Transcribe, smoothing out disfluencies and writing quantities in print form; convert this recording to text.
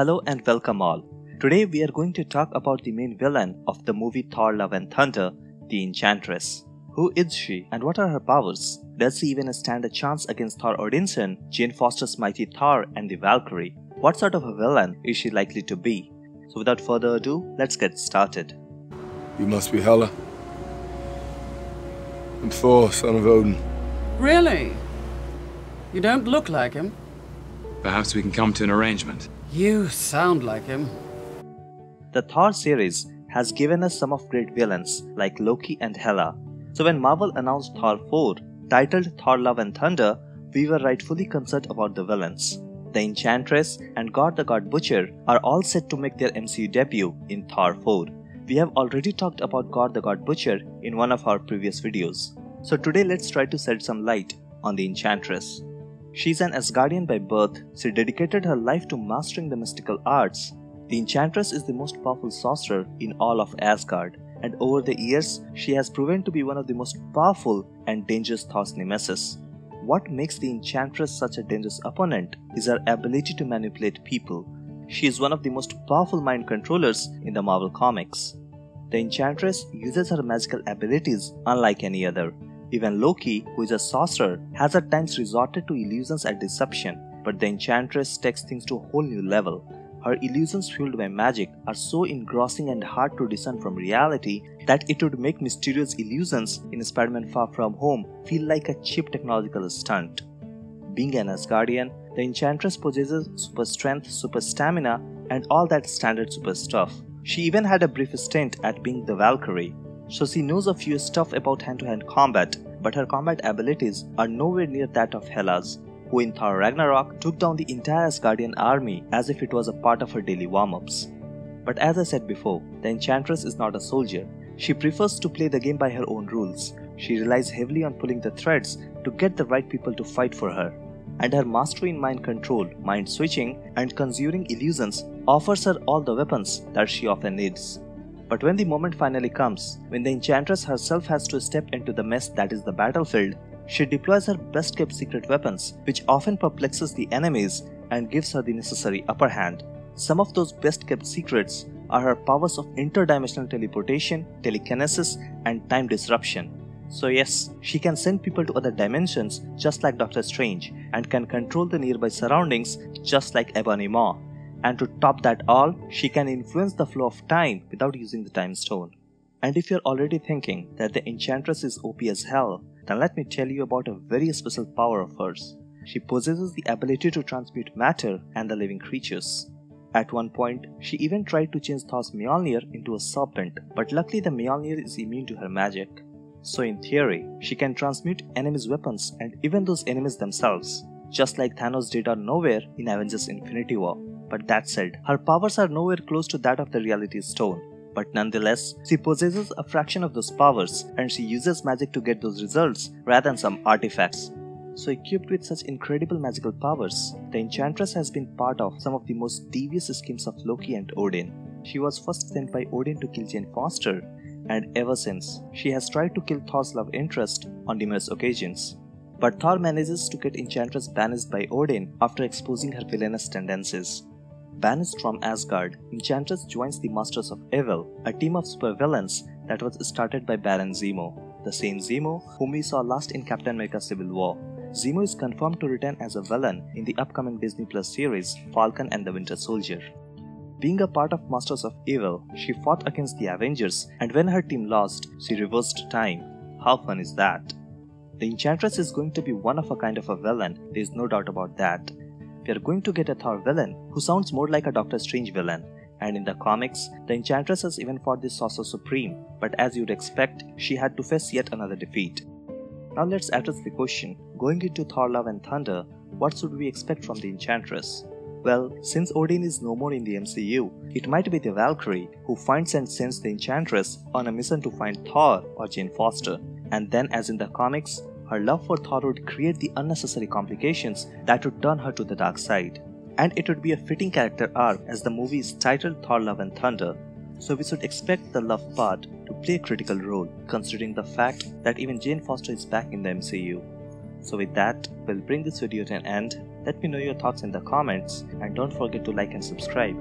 Hello and welcome all. Today we are going to talk about the main villain of the movie Thor Love and Thunder, the Enchantress. Who is she and what are her powers? Does she even stand a chance against Thor Odinson, Jane Foster's mighty Thor and the Valkyrie? What sort of a villain is she likely to be? So without further ado, let's get started. You must be Hela. I'm Thor, son of Odin. Really? You don't look like him. Perhaps we can come to an arrangement. You sound like him. The Thor series has given us some of great villains like Loki and Hela. So when Marvel announced Thor 4, titled Thor Love and Thunder, we were rightfully concerned about the villains. The Enchantress and God the God Butcher are all set to make their MCU debut in Thor 4. We have already talked about God the God Butcher in one of our previous videos. So today let's try to shed some light on the Enchantress. She's an Asgardian by birth. She dedicated her life to mastering the mystical arts. The Enchantress is the most powerful sorcerer in all of Asgard, and over the years, she has proven to be one of the most powerful and dangerous Thor's nemesis. What makes the Enchantress such a dangerous opponent is her ability to manipulate people. She is one of the most powerful mind controllers in the Marvel comics. The Enchantress uses her magical abilities unlike any other. Even Loki, who is a sorcerer, has at times resorted to illusions and deception, but the Enchantress takes things to a whole new level. Her illusions fueled by magic are so engrossing and hard to discern from reality that it would make mysterious illusions in Spider-Man Far From Home feel like a cheap technological stunt. Being an Asgardian, the Enchantress possesses super strength, super stamina, and all that standard super stuff. She even had a brief stint at being the Valkyrie. So she knows a few stuff about hand-to-hand combat, but her combat abilities are nowhere near that of Hela's, who in Thor Ragnarok took down the entire Asgardian army as if it was a part of her daily warm-ups. But as I said before, the Enchantress is not a soldier. She prefers to play the game by her own rules. She relies heavily on pulling the threads to get the right people to fight for her. And her mastery in mind control, mind switching, and conjuring illusions offers her all the weapons that she often needs. But when the moment finally comes, when the Enchantress herself has to step into the mess that is the battlefield, she deploys her best-kept secret weapons, which often perplexes the enemies and gives her the necessary upper hand. Some of those best-kept secrets are her powers of interdimensional teleportation, telekinesis, and time disruption. So yes, she can send people to other dimensions just like Doctor Strange, and can control the nearby surroundings just like Ebony Maw. And to top that all, she can influence the flow of time without using the time stone. And if you're already thinking that the Enchantress is OP as hell, then let me tell you about a very special power of hers. She possesses the ability to transmute matter and the living creatures. At one point, she even tried to change Thor's Mjolnir into a serpent, but luckily the Mjolnir is immune to her magic. So in theory, she can transmute enemies' weapons and even those enemies themselves, just like Thanos did on Nowhere in Avengers Infinity War. But that said, her powers are nowhere close to that of the Reality Stone. But nonetheless, she possesses a fraction of those powers and she uses magic to get those results rather than some artifacts. So equipped with such incredible magical powers, the Enchantress has been part of some of the most devious schemes of Loki and Odin. She was first sent by Odin to kill Jane Foster, and ever since, she has tried to kill Thor's love interest on numerous occasions. But Thor manages to get Enchantress banished by Odin after exposing her villainous tendencies. Banished from Asgard, Enchantress joins the Masters of Evil, a team of supervillains that was started by Baron Zemo, the same Zemo whom we saw last in Captain America Civil War. Zemo is confirmed to return as a villain in the upcoming Disney Plus series Falcon and the Winter Soldier. Being a part of Masters of Evil, she fought against the Avengers, and when her team lost, she reversed time. How fun is that? The Enchantress is going to be one of a kind of a villain, there is no doubt about that. We are going to get a Thor villain who sounds more like a Doctor Strange villain, and in the comics, the Enchantress has even fought the Sorcerer Supreme, but as you'd expect, she had to face yet another defeat. Now let's address the question, going into Thor Love and Thunder, what should we expect from the Enchantress? Well, since Odin is no more in the MCU, it might be the Valkyrie who finds and sends the Enchantress on a mission to find Thor or Jane Foster, and then as in the comics, her love for Thor would create the unnecessary complications that would turn her to the dark side. And it would be a fitting character arc as the movie is titled Thor Love and Thunder, so we should expect the love part to play a critical role considering the fact that even Jane Foster is back in the MCU. So with that, we'll bring this video to an end. Let me know your thoughts in the comments and don't forget to like and subscribe.